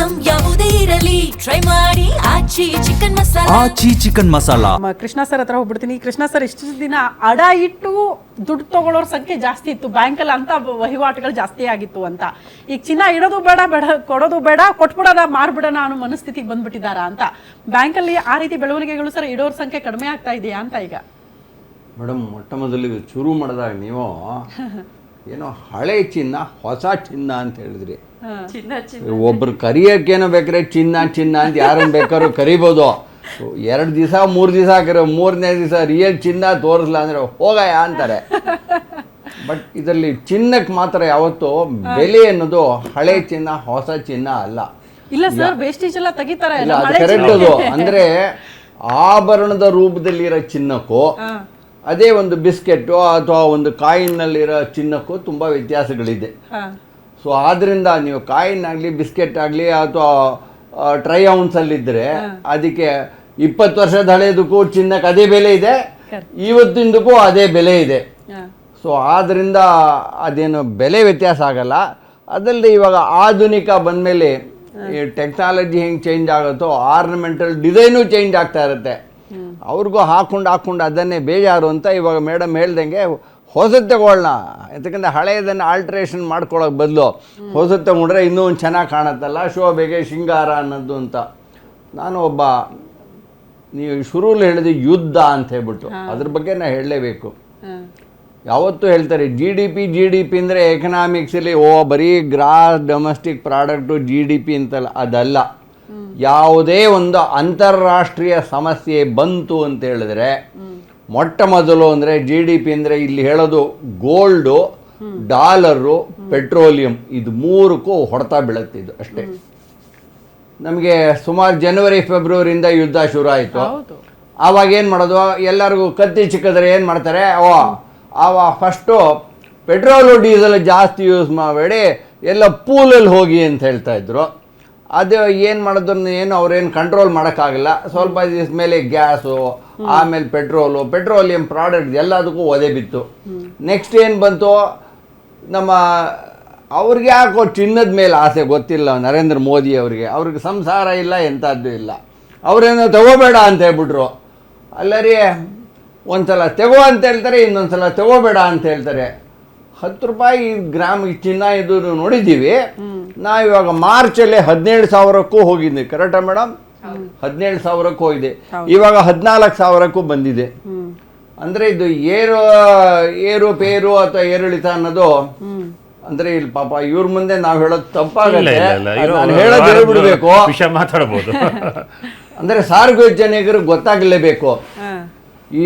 Item ಯಾವುದೇ ಇರಲಿ try ಮಾಡಿ ಆಚಿ ಚಿಕನ್ ಮಸಾಲಾ. ಆಚಿ ಚಿಕನ್ ಮಸಾಲಾ. ಕೃಷ್ಣ ಸರ್ ಹತ್ರ ಹೋಗ್ಬಿಡ್ತೀನಿ. ಕೃಷ್ಣ ಸರ್ ಇಷ್ಟು ದಿನ ಅಡ ಇಟ್ಟು ದುಡ್ಡು ತಗೊಳ್ಳೋರ್ ಸಂಖ್ಯೆ ಜಾಸ್ತಿ ಇತ್ತು, ಬ್ಯಾಂಕಲ್ಲಿ ಅಂತ ವಹಿವಾಟುಗಳು ಜಾಸ್ತಿ ಆಗಿತ್ತು ಅಂತ. ಈಗ ಚಿನ್ನ ಇಡೋದು ಬೇಡ, ಕೊಡೋದು ಬೇಡ, ಕೊಟ್ಬಿಡೋಣ, ಮಾರ್ಬಿಡೋಣ ಅನ್ನೋ ಮನಸ್ಥಿತಿಗೆ ಬಂದ್ಬಿಟ್ಟಿದಾರ ಅಂತ. ಬ್ಯಾಂಕಲ್ಲಿ ಆ ರೀತಿ ಬೆಳವಣಿಗೆಗಳು ಸರ್ ಇಡೋರ್ ಸಂಖ್ಯೆ ಕಡಿಮೆ ಆಗ್ತಾ ಇದೆಯಾ ಅಂತ ಈಗ? ಮೇಡಮ್, ಮೊಟ್ಟ ಮೊದಲಿಗೆ ಶುರು ಮಾಡಿದಾಗ ನೀವು ಏನೋ ಹಳೆ ಚಿನ್ನ ಹೊಸ ಚಿನ್ನ ಅಂತ ಹೇಳಿದ್ರಿ. ಒಬ್ರು ಕರಿಯೋಕ್ಕೇನೋ ಬೇಕಾರೆ ಚಿನ್ನ ಚಿನ್ನ ಅಂತ ಯಾರನ್ನು ಬೇಕಾದ್ರೂ ಕರಿಬೋದು. 2 ದಿವಸ 3 ದಿವಸ ಹಾಕಿರೋ 3ನೇ ದಿವಸ ರಿಯಲ್ ಚಿನ್ನ ತೋರಿಸ್ಲ ಅಂದರೆ ಹೋಗಯ ಅಂತಾರೆ. ಬಟ್ ಇದರಲ್ಲಿ ಚಿನ್ನಕ್ಕೆ ಮಾತ್ರ ಯಾವತ್ತೂ ಬೆಲೆ ಅನ್ನೋದು ಹಳೆ ಚಿನ್ನ ಹೊಸ ಚಿನ್ನ ಅಲ್ಲ. ಇಲ್ಲ ಸರ್, ವೇಸ್ಟೇಜ್ ಎಲ್ಲ ತೆಗಿತಾರೆ. ಇಲ್ಲ, ಅದು ಕರೆಕ್ಟ್. ಅದು ಅಂದರೆ ಆಭರಣದ ರೂಪದಲ್ಲಿರೋ ಚಿನ್ನಕ್ಕೂ ಅದೇ ಒಂದು ಬಿಸ್ಕೆಟ್ಟು ಅಥವಾ ಒಂದು ಕಾಯಿನ್ನಲ್ಲಿರೋ ಚಿನ್ನಕ್ಕೂ ತುಂಬ ವ್ಯತ್ಯಾಸಗಳಿದೆ. ಸೊ ಆದ್ದರಿಂದ ನೀವು ಕಾಯಿನ್ ಆಗಲಿ ಬಿಸ್ಕೆಟ್ ಆಗಲಿ ಅಥವಾ ಟ್ರೈ ಔನ್ಸಲ್ಲಿದ್ದರೆ ಅದಕ್ಕೆ 20 ವರ್ಷದ ಹಳೆಯದಕ್ಕೂ ಚಿನ್ನಕ್ಕೆ ಅದೇ ಬೆಲೆ ಇದೆ, ಇವತ್ತಿಂದಕ್ಕೂ ಅದೇ ಬೆಲೆ ಇದೆ. ಸೊ ಆದ್ದರಿಂದ ಅದೇನು ಬೆಲೆ ವ್ಯತ್ಯಾಸ ಆಗಲ್ಲ. ಅದಲ್ಲದೆ ಇವಾಗ ಆಧುನಿಕ ಬಂದಮೇಲೆ ಈ ಟೆಕ್ನಾಲಜಿ ಹೆಂಗೆ ಚೇಂಜ್ ಆಗುತ್ತೋ ಆರ್ನಮೆಂಟಲ್ ಡಿಸೈನು ಚೇಂಜ್ ಆಗ್ತಾ ಇರುತ್ತೆ. ಅವ್ರಿಗೂ ಹಾಕ್ಕೊಂಡು ಅದನ್ನೇ ಬೇಜಾರು ಅಂತ ಇವಾಗ ಮೇಡಮ್ ಹೇಳ್ದಂಗೆ ಹೊಸದು ತಗೊಳ್ಳೋಣ. ಯಾಕಂದರೆ ಹಳೆಯದನ್ನು ಆಲ್ಟ್ರೇಷನ್ ಮಾಡ್ಕೊಳ್ಳೋಕೆ ಬದಲು ಹೊಸದು ತಗೊಂಡ್ರೆ ಇನ್ನೂ ಒಂದು ಚೆನ್ನಾಗಿ ಕಾಣುತ್ತಲ್ಲ, ಶೋಭೆಗೆ ಶೃಂಗಾರ ಅನ್ನೋದು ಅಂತ. ನಾನು ನೀವು ಶುರುಲಿ ಹೇಳಿದ ಯುದ್ಧ ಅಂತ ಹೇಳ್ಬಿಟ್ಟು ಅದ್ರ ಬಗ್ಗೆ ನಾನು ಹೇಳಲೇಬೇಕು. ಯಾವತ್ತೂ ಹೇಳ್ತಾರೆ ಜಿ ಡಿ ಪಿ ಅಂದರೆ ಎಕನಾಮಿಕ್ಸಲ್ಲಿ ಬರೀ ಗ್ರಾಸ್ ಡೊಮೆಸ್ಟಿಕ್ ಪ್ರಾಡಕ್ಟು GDP ಅಂತಲ್ಲ, ಅದಲ್ಲ. ಯಾವುದೇ ಒಂದು ಅಂತಾರಾಷ್ಟ್ರೀಯ ಸಮಸ್ಯೆ ಬಂತು ಅಂತ ಹೇಳಿದ್ರೆ ಮೊಟ್ಟ ಮೊದಲು ಅಂದರೆ GDP ಅಂದರೆ ಇಲ್ಲಿ ಹೇಳೋದು ಗೋಲ್ಡು, ಡಾಲರು, ಪೆಟ್ರೋಲಿಯಂ, ಇದು 3ಕ್ಕೂ ಹೊಡೆತ ಬೀಳುತ್ತಿದ್ದು ಅಷ್ಟೇ. ನಮಗೆ ಸುಮಾರು ಜನವರಿ ಫೆಬ್ರವರಿಯಿಂದ ಯುದ್ಧ ಶುರು ಆಯಿತು. ಆವಾಗ ಏನು ಮಾಡೋದು, ಎಲ್ಲರಿಗೂ ಕತ್ತಿ ಚಿಕ್ಕಿದ್ರೆ ಏನು ಮಾಡ್ತಾರೆ, ಆವಾಗ ಫಸ್ಟು ಪೆಟ್ರೋಲು ಡೀಸೆಲ್ ಜಾಸ್ತಿ ಯೂಸ್ ಮಾಡಬೇಡಿ, ಎಲ್ಲ ಪೂಲಲ್ಲಿ ಹೋಗಿ ಅಂತ ಹೇಳ್ತಾಯಿದ್ರು. ಅದು ಏನು ಮಾಡೋದನ್ನು ಅವ್ರೇನು ಕಂಟ್ರೋಲ್ ಮಾಡೋಕ್ಕಾಗಲ್ಲ. ಸ್ವಲ್ಪ ದಿವಸ ಮೇಲೆ ಗ್ಯಾಸು, ಆಮೇಲೆ ಪೆಟ್ರೋಲಿಯಂ ಪ್ರಾಡಕ್ಟ್ ಎಲ್ಲದಕ್ಕೂ ಒದೆ ಬಿತ್ತು. ನೆಕ್ಸ್ಟ್ ಏನು ಬಂತು, ಅವ್ರಿಗೆ ಯಾಕೋ ಚಿನ್ನದ ಮೇಲೆ ಆಸೆ ಗೊತ್ತಿಲ್ಲ ನರೇಂದ್ರ ಮೋದಿ ಅವ್ರಿಗೆ ಸಂಸಾರ ಇಲ್ಲ, ಎಂಥದ್ದು ಇಲ್ಲ. ಅವರೇನೋ ತಗೋಬೇಡ ಅಂತ ಹೇಳ್ಬಿಟ್ರು. ಅಲ್ಲರಿ ಒಂದ್ಸಲ ತಗೋ ಅಂತ ಹೇಳ್ತಾರೆ, ಇನ್ನೊಂದು ಸಲ ತಗೋಬೇಡ ಅಂತ ಹೇಳ್ತಾರೆ. 10 ರೂಪಾಯಿ ಗ್ರಾಮ್ ಚಿನ್ನ ಇದು ನೋಡಿದ್ದೀವಿ. ನಾವಿವಾಗ ಮಾರ್ಚಲ್ಲೇ 17,000ಕ್ಕೂ ಹೋಗಿದ್ವಿ. ಕರೆಕ್ಟಾ ಮೇಡಮ್? 17,000ಕ್ಕೂ ಹೋಗಿದೆ. ಇವಾಗ 14,000ಕ್ಕೂ ಬಂದಿದೆ. ಅಂದರೆ ಇದು ಏರುಪೇರು ಅಥವಾ ಏರಿಳಿತ ಅನ್ನೋದು ಅಂದ್ರೆ ಇಲ್ಲಿ ಪಾಪ ಇವ್ರ ಮುಂದೆ ನಾವು ಹೇಳೋದು ತಪ್ಪಾಗತ್ತೆ, ನಾನು ಹೇಳೋದು ಹೇಳ್ಬಿಡ್ಬೇಕು, ವಿಷಯ ಮಾತಾಡಬಹುದು. ಅಂದರೆ ಸಾರ್ವಜನಿಕರಿಗೆ ಗೊತ್ತಾಗಲೇಬೇಕು. ಈ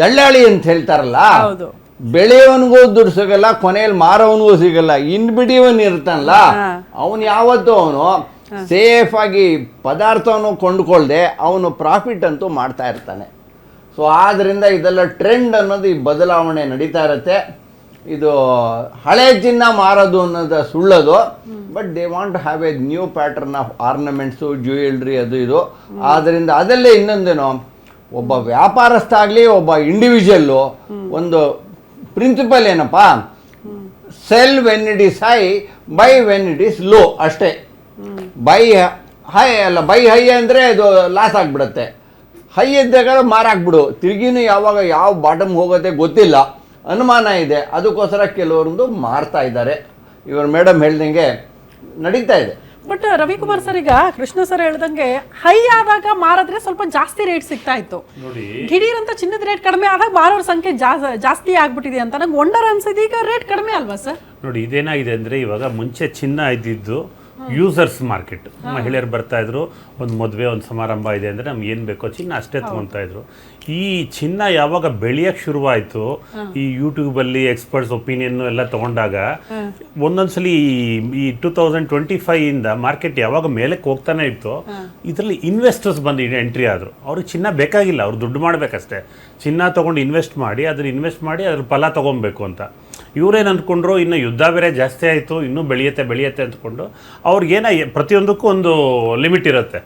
ದಳ್ಳಾಳಿ ಅಂತ ಹೇಳ್ತಾರಲ್ಲ, ಬೆಳೆಯವನಿಗೂ ದುಡ್ಡು ಸಿಗಲ್ಲ, ಕೊನೆಯಲ್ಲಿ ಮಾರವನಿಗೂ ಸಿಗಲ್ಲ. ಇನ್ ಬಿಡಿಯವನ್ ಇರ್ತಾನಲ್ಲ, ಅವನು ಯಾವತ್ತೂ ಸೇಫ್ ಆಗಿ ಪದಾರ್ಥವನ್ನು ಕೊಂಡುಕೊಳ್ಳದೆ ಅವನು ಪ್ರಾಫಿಟ್ ಅಂತೂ ಮಾಡ್ತಾ ಇರ್ತಾನೆ. ಸೊ ಆದ್ದರಿಂದ ಇದೆಲ್ಲ ಟ್ರೆಂಡ್ ಅನ್ನೋದು ಈ ಬದಲಾವಣೆ ನಡೀತಾ ಇರುತ್ತೆ. ಇದು ಹಳೆ ಚಿನ್ನ ಮಾರೋದು ಅನ್ನೋದು ಸುಳ್ಳದು. But they want to have a new pattern of ornaments, jewellery, ಅದು ಇದು. ಆದ್ದರಿಂದ ಅದಲ್ಲೇ ಇನ್ನೊಂದೇನು, ಒಬ್ಬ ವ್ಯಾಪಾರಸ್ಥ ಆಗಲಿ ಒಬ್ಬ ಇಂಡಿವಿಜುವಲ್ಲು ಒಂದು ಪ್ರಿನ್ಸಿಪಲ್ ಏನಪ್ಪ, cell when it is high, by when it is low ಅಷ್ಟೇ. ಬೈ ಹೈ ಅಂದರೆ ಅದು ಲಾಸ್ ಆಗಿಬಿಡುತ್ತೆ. ಹೈ ಇದ್ದಾಗ ಮಾರಾಕ್ಬಿಡು, ತಿರುಗಿನೂ ಯಾವಾಗ ಯಾವ ಬಾಟಮ್ ಹೋಗುತ್ತೆ ಗೊತ್ತಿಲ್ಲ, ಅನುಮಾನ ಇದೆ. ಅದಕ್ಕೋಸ್ಕರ ಕೆಲವರೊಂದು ಮಾರ್ತಾ ಇದ್ದಾರೆ. ಇವರು ಮೇಡಮ್ ಹೇಳ್ದಂಗೆ ನಡೀತಾ ಇದೆ. ಬಟ್ ರವಿಕುಮಾರ್ ಸರ್, ಈಗ ಕೃಷ್ಣ ಸರ್ ಹೇಳ್ದಂಗೆ ಹೈ ಆದಾಗ ಮಾರಿದ್ರೆ ಸ್ವಲ್ಪ ಜಾಸ್ತಿ ರೇಟ್ ಸಿಗ್ತಾ ಇತ್ತು. ದಿಢೀರ್ ಅಂತ ಚಿನ್ನದ ರೇಟ್ ಕಡಿಮೆ ಆದಾಗ ಮಾರೋರ ಸಂಖ್ಯೆ ಜಾಸ್ತಿ ಆಗ್ಬಿಟ್ಟಿದೆ ಅಂತ ನಂಗೆ ವಂಡರ್ ಅನ್ಸಿದೆ. ಈಗ ರೇಟ್ ಕಡಿಮೆ ಅಲ್ವಾ ಸರ್? ನೋಡಿ, ಇದೇನಾಗಿದೆ ಅಂದರೆ ಇವಾಗ ಮುಂಚೆ ಚಿನ್ನ ಇದ್ದಿದ್ದು ಯೂಸರ್ಸ್ ಮಾರ್ಕೆಟ್. ಮಹಿಳೆಯರು ಬರ್ತಾ ಇದ್ರು, ಒಂದು ಮದುವೆ ಒಂದು ಸಮಾರಂಭ ಇದೆ ಅಂದರೆ ನಮ್ಗೆ ಏನು ಬೇಕೋ ಚಿನ್ನ ಅಷ್ಟೇ ತೊಗೊತಾ ಇದ್ರು. ಈ ಚಿನ್ನ ಯಾವಾಗ ಬೆಳೆಯೋಕ್ಕೆ ಶುರುವಾಯಿತು, ಈ ಯೂಟ್ಯೂಬಲ್ಲಿ ಎಕ್ಸ್ಪರ್ಟ್ಸ್ ಒಪಿನಿಯನ್ ಎಲ್ಲ ತೊಗೊಂಡಾಗ ಒಂದೊಂದ್ಸಲಿ ಈ 2025 ಮಾರ್ಕೆಟ್ ಯಾವಾಗ ಮೇಲಕ್ಕೆ ಹೋಗ್ತಾನೆ ಇತ್ತು, ಇದರಲ್ಲಿ ಇನ್ವೆಸ್ಟರ್ಸ್ ಬಂದು ಎಂಟ್ರಿ ಆದರು. ಅವ್ರಿಗೆ ಚಿನ್ನ ಬೇಕಾಗಿಲ್ಲ, ಅವ್ರು ದುಡ್ಡು ಮಾಡಬೇಕಷ್ಟೇ. ಚಿನ್ನ ತೊಗೊಂಡು ಇನ್ವೆಸ್ಟ್ ಮಾಡಿ ಅದ್ರ ಫಲ ತೊಗೊಬೇಕು ಅಂತ. ಇವರೇನು ಅಂದ್ಕೊಂಡ್ರು, ಇನ್ನು ಯುದ್ಧ ಬೇರೆ ಜಾಸ್ತಿ ಆಯಿತು, ಇನ್ನೂ ಬೆಳೆಯುತ್ತೆ ಅಂದ್ಕೊಂಡು ಅವ್ರಿಗೇನ ಪ್ರತಿಯೊಂದಕ್ಕೂ ಒಂದು ಲಿಮಿಟ್ ಇರುತ್ತೆ.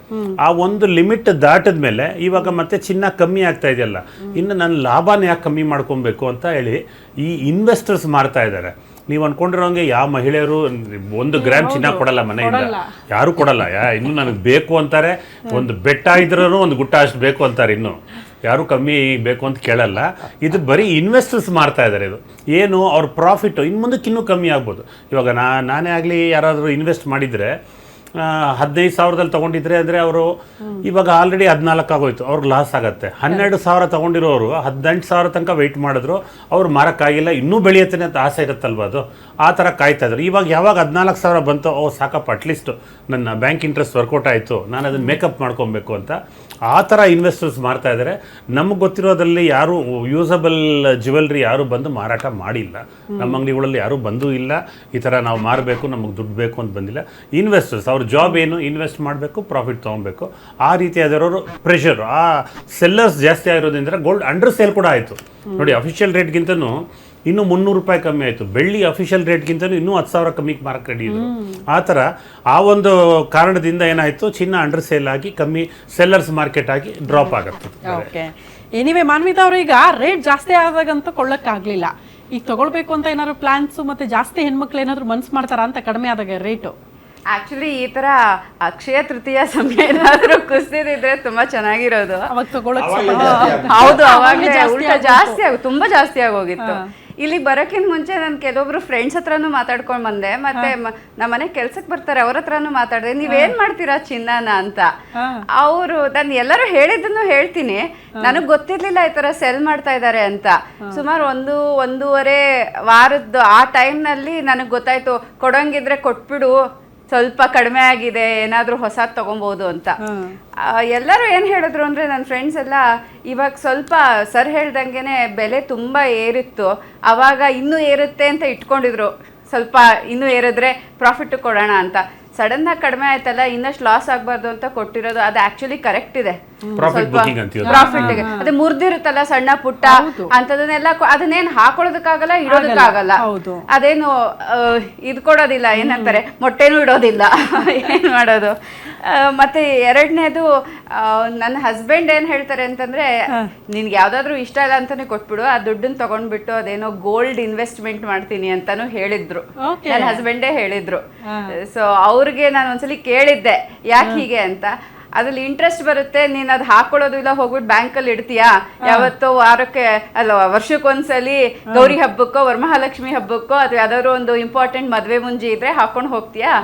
ಆ ಒಂದು ಲಿಮಿಟ್ ದಾಟಿದ ಮೇಲೆ ಇವಾಗ ಮತ್ತೆ ಚಿನ್ನ ಕಮ್ಮಿ ಆಗ್ತಾ ಇದೆಯಲ್ಲ, ಇನ್ನು ನನ್ನ ಲಾಭನ ಯಾಕೆ ಕಮ್ಮಿ ಮಾಡ್ಕೊಬೇಕು ಅಂತ ಹೇಳಿ ಈ ಇನ್ವೆಸ್ಟರ್ಸ್ ಮಾರ್ತಾ ಇದ್ದಾರೆ. ನೀವು ಅನ್ಕೊಂಡಿರೋಂಗೆ ಯಾವ ಮಹಿಳೆಯರು 1 ಗ್ರಾಮ್ ಚಿನ್ನ ಕೊಡಲ್ಲ ಮನೆಯಿಂದ, ಯಾರು ಕೊಡಲ್ಲ. ಇನ್ನು ನನಗೆ ಬೇಕು ಅಂತಾರೆ, ಒಂದು ಬೆಟ್ಟ ಇದ್ರೂ ಒಂದು ಗುಟ್ಟ ಅಷ್ಟು ಬೇಕು ಅಂತಾರೆ, ಇನ್ನು ಯಾರು ಕಮ್ಮಿ ಬೇಕು ಅಂತ ಕೇಳಲ್ಲ. ಇದು ಬರೀ ಇನ್ವೆಸ್ಟರ್ಸ್ ಮಾಡ್ತಾ ಇದ್ದಾರೆ. ಇದು ಏನು ಅವ್ರ ಪ್ರಾಫಿಟ್ಟು ಇನ್ನು ಮುಂದಕ್ಕೆ ಇನ್ನೂ ಕಮ್ಮಿ ಆಗ್ಬೋದು. ಇವಾಗ ನಾನೇ ಆಗಲಿ ಯಾರಾದರೂ ಇನ್ವೆಸ್ಟ್ ಮಾಡಿದರೆ 15,000ದಲ್ಲಿ ತೊಗೊಂಡಿದ್ರೆ ಅಂದರೆ ಅವರು ಇವಾಗ ಆಲ್ರೆಡಿ 14 ಆಗೋಯ್ತು, ಅವ್ರಿಗೆ ಲಾಸ್ ಆಗುತ್ತೆ. 12,000 ತೊಗೊಂಡಿರೋರು 18,000 ತನಕ ವೆಯ್ಟ್ ಮಾಡಿದ್ರು, ಅವ್ರು ಮಾರಕ್ಕಾಗಿಲ್ಲ, ಇನ್ನೂ ಬೆಳೆಯುತ್ತೆ ಅಂತ ಆಸೆ ಇರುತ್ತಲ್ವ, ಅದು ಆ ಥರ ಕಾಯ್ತಾಯಿದ್ರು. ಇವಾಗ ಯಾವಾಗ 14,000 ಬಂತು, ಸಾಕಪ್ಪ ಅಟ್ಲೀಸ್ಟ್ ನನ್ನ ಬ್ಯಾಂಕ್ ಇಂಟ್ರೆಸ್ಟ್ ವರ್ಕೌಟ್ ಆಯಿತು, ನಾನು ಅದನ್ನು ಮೇಕಪ್ ಮಾಡ್ಕೊಬೇಕು ಅಂತ ಆ ಥರ ಇನ್ವೆಸ್ಟರ್ಸ್ ಮಾಡ್ತಾ ಇದ್ದಾರೆ. ನಮಗೆ ಗೊತ್ತಿರೋದ್ರಲ್ಲಿ ಯಾರು ಯೂಸಬಲ್ ಜ್ಯುವೆಲ್ರಿ ಯಾರು ಬಂದು ಮಾರಾಟ ಮಾಡಿಲ್ಲ, ನಮ್ಮ ಅಂಗಡಿಗಳಲ್ಲಿ ಯಾರೂ ಬಂದೂ ಇಲ್ಲ. ಈ ಥರ ನಾವು ಮಾರಬೇಕು, ನಮಗೆ ದುಡ್ಡು ಬೇಕು ಅಂತ ಬಂದಿಲ್ಲ. ಇನ್ವೆಸ್ಟರ್ಸ್ ಅವ್ರ ಜಾಬ್ ಏನು, ಇನ್ವೆಸ್ಟ್ ಮಾಡಬೇಕು, ಪ್ರಾಫಿಟ್ ತೊಗೊಬೇಕು. ಆ ರೀತಿ ಆದವರು ಪ್ರೆಷರ್, ಆ ಸೆಲ್ಲರ್ಸ್ ಜಾಸ್ತಿ ಆಗಿರೋದ್ರಿಂದ ಗೋಲ್ಡ್ ಅಂಡರ್ ಸೇಲ್ ಕೂಡ ಆಯಿತು. ನೋಡಿ, ಅಫಿಷಿಯಲ್ ರೇಟ್ಗಿಂತನೂ ಇನ್ನೂ 300 ರೂಪಾಯಿ ಕಮ್ಮಿ ಆಯಿತು. ಬೆಳ್ಳಿ ಅಫಿಷಿಯಲ್ ರೇಟ್ಗಿಂತನೂ ಇನ್ನೂ 10,000 ಕಮ್ಮಿಗೆ ಮಾರಕ್ಕೆ ರೆಡಿ ಇದ್ರು. ಆ ಥರ ಆ ಒಂದು ಕಾರಣದಿಂದ ಏನಾಯಿತು, ಚಿನ್ನ ಅಂಡರ್ ಸೇಲ್ ಆಗಿ ಕಮ್ಮಿ ಸೆಲ್ಲರ್ಸ್ ಮಾರ್ಕೆಟ್ ಆಗಿ ಡ್ರಾಪ್ ಆಗುತ್ತೆ. ಓಕೆ, ಎನಿವೆ ಮಾನ್ವಿತಾ ಅವರು ಈಗ ರೇಟ್ ಜಾಸ್ತಿ ಆದಾಗಂತೂ ಕೊಳ್ಳಕ್ಕಾಗಲಿಲ್ಲ. ಈಗ ತಗೊಳ್ಬೇಕು ಅಂತ ಏನಾದ್ರು ಪ್ಲಾನ್ಸು ಮತ್ತೆ ಜಾಸ್ತಿ ಹೆಣ್ಮಕ್ಳು ಏನಾದ್ರು ಮನ್ಸು ಮಾಡ್ತಾರಾ ಅಂತ ಕಡಿಮೆ ಆದಾಗ ರೇಟು? ಆಕ್ಚುಲಿ ಈ ತರ ಅಕ್ಷಯ ತೃತೀಯ ಸಮಯ ಏನಾದ್ರೂ ಕುಸಿದಿದ್ರೆ ತುಂಬಾ ಚೆನ್ನಾಗಿರೋದು. ಅವಾಗ ತಗೊಳಕ್ ಹೌದು, ಅವಾಗಲೇ ಉಲ್ಟಾ ಜಾಸ್ತಿ ತುಂಬಾ ಜಾಸ್ತಿ ಆಗೋಗಿತ್ತು. ಇಲ್ಲಿ ಬರೋಕ್ಕಿಂತ ಮುಂಚೆ ನಾನು ಕೆಲವೊಬ್ರು ಫ್ರೆಂಡ್ಸ್ ಹತ್ರನೂ ಮಾತಾಡ್ಕೊಂಡು ಬಂದೆ, ಮತ್ತೆ ನಮ್ಮ ಮನೆ ಕೆಲ್ಸಕ್ಕೆ ಬರ್ತಾರೆ, ಅವ್ರ ಹತ್ರನೂ ಮಾತಾಡಿದೆ, ನೀವೇನ್ ಮಾಡ್ತೀರಾ ಚಿನ್ನನ ಅಂತ. ಅವರು ನಾನು ಎಲ್ಲರೂ ಹೇಳಿದ್ದನ್ನು ಹೇಳ್ತೀನಿ, ನನಗ್ ಗೊತ್ತಿರ್ಲಿಲ್ಲ ಈ ತರ ಸೆಲ್ ಮಾಡ್ತಾ ಇದ್ದಾರೆ ಅಂತ. ಸುಮಾರು 1-1.5 ವಾರದ್ದು ಆ ಟೈಮ್ನಲ್ಲಿ ನನಗೆ ಗೊತ್ತಾಯ್ತು, ಕೊಡೋಂಗಿದ್ರೆ ಕೊಟ್ಬಿಡು, ಸ್ವಲ್ಪ ಕಡಿಮೆ ಆಗಿದೆ, ಏನಾದರೂ ಹೊಸದು ತೊಗೊಬೋದು ಅಂತ. ಎಲ್ಲರೂ ಏನು ಹೇಳಿದ್ರು ಅಂದರೆ, ನನ್ನ ಫ್ರೆಂಡ್ಸ್ ಎಲ್ಲ ಇವಾಗ ಸ್ವಲ್ಪ ಸರ್ ಹೇಳ್ದಂಗೆ ಬೆಲೆ ತುಂಬ ಏರಿತ್ತು, ಆವಾಗ ಇನ್ನೂ ಏರುತ್ತೆ ಅಂತ ಇಟ್ಕೊಂಡಿದ್ರು, ಸ್ವಲ್ಪ ಇನ್ನೂ ಏರಿದ್ರೆ ಪ್ರಾಫಿಟ್ ಕೊಡೋಣ ಅಂತ. ಸಡನ್ನಾಗಿ ಕಡಿಮೆ ಆಯ್ತಲ್ಲ, ಇನ್ನಷ್ಟು ಲಾಸ್ ಆಗಬಾರ್ದು ಅಂತ ಕೊಟ್ಟಿರೋದು. ಅದು ಆಕ್ಚುಲಿ ಕರೆಕ್ಟ್ ಇದೆ, ಪ್ರಾಫಿಟ್ಗೆ. ಅದೇ ಮುರಿದಿರುತ್ತಲ್ಲ ಸಣ್ಣ ಪುಟ್ಟ ಅಂತದನ್ನೆಲ್ಲ, ಅದನ್ನೇನು ಹಾಕೊಳ್ಳೋದಕ್ಕಾಗಲ್ಲ, ಇಡೋದಕ್ಕಾಗಲ್ಲ. ಅದೇನು ಇದು ಕೊಡೋದಿಲ್ಲ, ಏನಂತಾರೆ ಮೊಟ್ಟೆನೂ ಇಡೋದಿಲ್ಲ. ಏನ್ ಮಾಡೋದು? ಮತ್ತೆ ಎರಡನೇದು, ನನ್ನ ಹಸ್ಬೆಂಡ್ ಏನ್ ಹೇಳ್ತಾರೆ ಅಂತಂದ್ರೆ, ನಿನ್ಗೆ ಯಾವ್ದಾದ್ರು ಇಷ್ಟ ಇಲ್ಲ ಅಂತಾನೆ ಕೊಟ್ಬಿಡು, ಆ ದುಡ್ಡನ್ನ ತಗೊಂಡ್ಬಿಟ್ಟು ಅದೇನೋ ಗೋಲ್ಡ್ ಇನ್ವೆಸ್ಟ್ಮೆಂಟ್ ಮಾಡ್ತೀನಿ ಅಂತಾನು ಹೇಳಿದ್ರು. ನನ್ನ ಹಸ್ಬೆಂಡೇ ಹೇಳಿದ್ರು. ಸೊ ಅವ್ರಿಗೆ ನಾನು ಒಂದ್ಸಲಿ ಕೇಳಿದ್ದೆ ಯಾಕೆ ಹೀಗೆ ಅಂತ. ಅದ್ರಲ್ಲಿ ಇಂಟ್ರೆಸ್ಟ್ ಬರುತ್ತೆ, ನೀನ್ ಅದು ಹಾಕೊಳ್ಳೋದು ಇಲ್ಲ, ಹೋಗ್ಬಿಟ್ಟು ಬ್ಯಾಂಕಲ್ಲಿ ಇಡ್ತೀಯಾ, ಯಾವತ್ತೋ ವಾರಕ್ಕೆ ಅಲ್ಲ ವರ್ಷಕ್ಕೊಂದ್ಸಲಿ ಗೌರಿ ಹಬ್ಬಕ್ಕೋ ವರಮಹಾಲಕ್ಷ್ಮಿ ಹಬ್ಬಕ್ಕೋ ಅಥವಾ ಯಾವ್ದಾದ್ರು ಒಂದು ಇಂಪಾರ್ಟೆಂಟ್ ಮದ್ವೆ ಮುಂಜಿ ಇದ್ರೆ ಹಾಕೊಂಡು ಹೋಗ್ತೀಯಾ,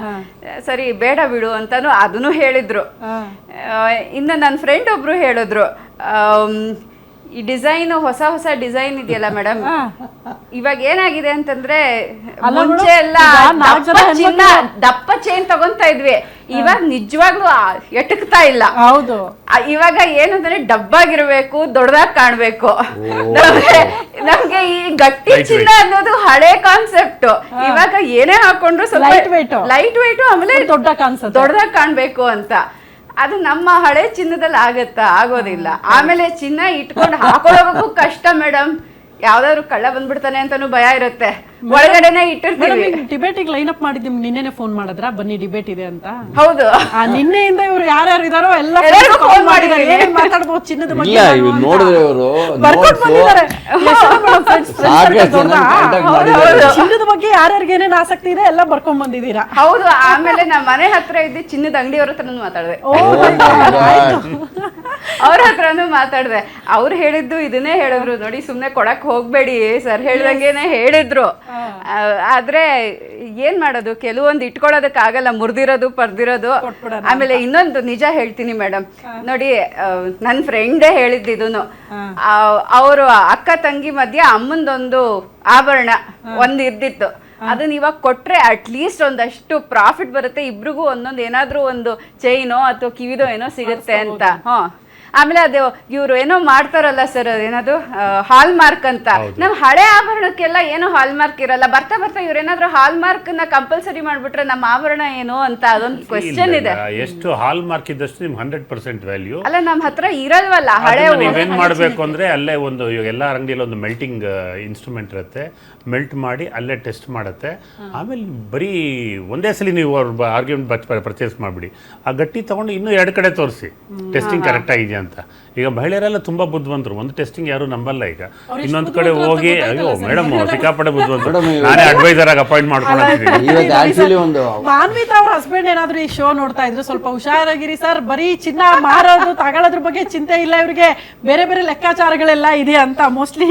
ಸರಿ ಬೇಡ ಬಿಡು ಅಂತಾನು ಅದನ್ನು ಹೇಳಿದ್ರು. ಇನ್ನು ನನ್ನ ಫ್ರೆಂಡ್ ಒಬ್ರು ಹೇಳಿದ್ರು, ಈ ಡಿಸೈನ್ ಹೊಸ ಡಿಸೈನ್ ಇದೆಯಲ್ಲ ಮೇಡಮ್, ಇವಾಗ ಏನಾಗಿದೆ ಅಂತಂದ್ರೆ, ಮುಂಚೆ ಎಲ್ಲ ದಪ್ಪ ಚೈನ್ ತಗೊಂತಾ ಇದ್ವಿ, ಇವಾಗ ನಿಜವಾಗ್ಲೂ ಎಟಕ್ತಾ ಇಲ್ಲ. ಹೌದು, ಇವಾಗ ಏನಂದ್ರೆ ಡಬ್ಬಾಗಿರ್ಬೇಕು, ದೊಡ್ಡದಾಗಿ ಕಾಣ್ಬೇಕು. ನಮ್ಗೆ ಈ ಗಟ್ಟಿ ಚಿನ್ನ ಅನ್ನೋದು ಹಳೆ ಕಾನ್ಸೆಪ್ಟ್. ಇವಾಗ ಏನೇ ಹಾಕೊಂಡ್ರು ಸ್ವಲ್ಪ ಲೈಟ್ ವೆಯ್ಟ್, ಆಮೇಲೆ ದೊಡ್ಡದಾಗಿ ಕಾಣ್ಬೇಕು ಅಂತ. ಅದು ನಮ್ಮ ಹಳೆ ಚಿನ್ನದಲ್ಲಿ ಆಗೋದಿಲ್ಲ. ಆಮೇಲೆ ಚಿನ್ನ ಇಟ್ಕೊಂಡು ಹಾಕೊಳ್ಳೋಕ್ಕೂ ಕಷ್ಟ ಮೇಡಮ್, ಯಾವ್ದಾದ್ರು ಕಳ್ಳ ಬಂದ್ಬಿಡ್ತಾನೆ ಅಂತಾನು ಭಯ ಇರುತ್ತೆ, ಒಳಗಡೆನೆ ಇಟ್ಟಿರ್ತೀವಿ. ಡಿಬೇಟಿಗೆ ಲೈನ್ ಅಪ್ ಮಾಡಿದ್ವಿ, ನಿನ್ನೆನೆ ಫೋನ್ ಮಾಡಿದ್ರಾ ಬನ್ನಿ ಡಿಬೇಟ್ ಇದೆ ಅಂತ? ಹೌದು, ನಿನ್ನೆಯಿಂದ ಇವ್ರು ಯಾರ್ಯಾರು ಇದಾರೋ ಎಲ್ಲ ಫೋನ್ ಮಾಡಿದ್ದಾರೆ. ಏನ್ ಮಾತಾಡ್ಬೋದು ಚಿನ್ನದ ಬಗ್ಗೆ ನೋಡಿದ್ರೆ ಇವರು ಬರ್ಕೊಂಡು ಬಂದಿದ್ದಾರೆ. ಚಿನ್ನದ ಬಗ್ಗೆ ಯಾರ್ಯಾರಿಗೆ ಏನೇನು ಆಸಕ್ತಿ ಇದೆ ಎಲ್ಲ ಬರ್ಕೊಂಡ್ ಬಂದಿದ್ದೀರಾ? ಹೌದು. ಆಮೇಲೆ ನಮ್ಮ ಮನೆ ಹತ್ರ ಇದ್ದು ಚಿನ್ನದ ಅಂಗಡಿಯವ್ರ ಹತ್ರನೂ ಮಾತಾಡಿದೆ, ಅವ್ರ ಹತ್ರನೂ ಮಾತಾಡಿದೆ. ಅವ್ರು ಹೇಳಿದ್ದು ಇದನ್ನೇ ಹೇಳಿದ್ರು, ನೋಡಿ ಸುಮ್ನೆ ಕೊಡಕ್ ಹೋಗ್ಬೇಡಿ, ಸರ್ ಹೇಳ್ದಂಗೆನೆ ಹೇಳಿದ್ರು. ಆದ್ರೆ ಏನ್ ಮಾಡೋದು, ಕೆಲವೊಂದು ಇಟ್ಕೊಳ್ಳೋದಕ್ಕಾಗಲ್ಲ, ಮುರಿದಿರೋದು ಪರ್ದಿರೋದು. ಆಮೇಲೆ ಇನ್ನೊಂದು ನಿಜ ಹೇಳ್ತೀನಿ ಮೇಡಮ್, ನೋಡಿ ನನ್ನ ಫ್ರೆಂಡೇ ಹೇಳಿದ್ದಿದೂನು, ಅವರು ಅಕ್ಕ ತಂಗಿ ಮಧ್ಯೆ ಅಮ್ಮಂದೊಂದು ಆಭರಣ ಒಂದು ಇದ್ದಿತ್ತು, ಅದನ್ನ ಇವಾಗ ಕೊಟ್ರೆ ಅಟ್ಲೀಸ್ಟ್ ಒಂದಷ್ಟು ಪ್ರಾಫಿಟ್ ಬರುತ್ತೆ, ಇಬ್ರಿಗೂ ಒಂದೊಂದು ಏನಾದ್ರೂ ಒಂದು ಚೈನೋ ಅಥವಾ ಕಿವಿದೋ ಏನೋ ಸಿಗುತ್ತೆ ಅಂತ. ಆಮೇಲೆ ಅದು ಇವ್ರು ಏನೋ ಮಾಡ್ತಾರಲ್ಲ ಸರ್, ಅದೇನದು ಹಾಲ್ ಮಾರ್ಕ್ ಅಂತ. ನಮ್ ಹಳೆ ಆಭರಣಕ್ಕೆಲ್ಲ ಏನೋ ಹಾಲ್ ಮಾರ್ಕ್ ಇರಲ್ಲ, ಬರ್ತಾ ಬರ್ತಾ ಇವ್ರೇನಾದ್ರೂ ಹಾಲ್ ಮಾರ್ಕ್ ನ ಕಂಪಲ್ಸರಿ ಮಾಡ್ಬಿಟ್ರೆ ನಮ್ಮ ಆಭರಣ ಏನು ಅಂತ ಅದೊಂದು ಕ್ವೆಶ್ಚನ್ ಇದೆ. ಎಷ್ಟು ಹಾಲ್ ಮಾರ್ಕ್ ಇದ್ದಷ್ಟು ನಿಮ್ಗೆ 100% ವ್ಯಾಲ್ಯೂ. ಅಲ್ಲ ನಮ್ ಹತ್ರ ಇರಲ್ವಲ್ಲ ಹಳೆ. ನೀವೇನ್ ಮಾಡ್ಬೇಕು ಅಂದ್ರೆ, ಅಲ್ಲೇ ಒಂದು ಎಲ್ಲಾ ಅಂಗಡಿಯಲ್ಲಿ ಒಂದು ಮೆಲ್ಟಿಂಗ್ ಇನ್ಸ್ಟ್ರೂಮೆಂಟ್ ಇರುತ್ತೆ, ಮೆಲ್ಟ್ ಮಾಡಿ ಅಲ್ಲೇ ಟೆಸ್ಟ್ ಮಾಡುತ್ತೆ. ಆಮೇಲೆ ಬರೀ ಒಂದೇ ಸಲ ನೀವು ಆರ್ಗ್ಯುಮೆಂಟ್ ಪರ್ಚೇಸ್ ಮಾಡಿಬಿಡಿ, ಆ ಗಟ್ಟಿ ತಗೊಂಡು ಇನ್ನೂ 2 ಕಡೆ ತೋರಿಸಿ ಟೆಸ್ಟಿಂಗ್ ಕರೆಕ್ಟ್ ಆಗಿದೆಯಾ ಅಂತ. ಅಂತ. ಈಗ ಮಹಿಳೆಯರೆಲ್ಲ ತುಂಬಾ ಬುದ್ಧಿವಂತರು. ಒಂದು ಟೆಸ್ಟಿಂಗ್ ಯಾರು ನಂಬಲ್ಲ. ಈಗ ಇನ್ನೊಂದ್ ಕಡೆ ಹೋಗಿ ಅಯ್ಯೋ ಮೇಡಮ್ ಸಿಕ್ಕಾಪಟ್ಟೆ ಬುದ್ಧಿವಂತರು, ನಾನೇ ಅಡ್ವೈಸರ್ ಆಗಿ ಅಪಾಯಿಂಟ್ ಮಾಡ್ಕೊಂಡಿದ್ದೀನಿ. ಇವತ್ತು ಆಕ್ಚುಲಿ ಒಂದು ಮಾನ್ವಿತಾ ಅವ್ರ ಹಸ್ಬೆಂಡ್ ಏನಾದ್ರು ಈ ಶೋ ನೋಡ್ತಾ ಇದ್ರು ಸ್ವಲ್ಪ ಹುಷಾರಾಗಿರಿ ಸರ್, ಬರೀ ಚಿನ್ನ ಮಾರೋದು ತಗೊಳ್ಳೋದ್ರ ಬಗ್ಗೆ ಚಿಂತೆ ಇಲ್ಲ ಇವ್ರಿಗೆ, ಬೇರೆ ಬೇರೆ ಲೆಕ್ಕಾಚಾರಗಳೆಲ್ಲ ಇದೆ ಅಂತ ಮೋಸ್ಟ್ಲಿ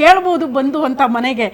ಕೇಳ್ಬೋದು ಬಂದು ಅಂತ ಮನೆಗೆ.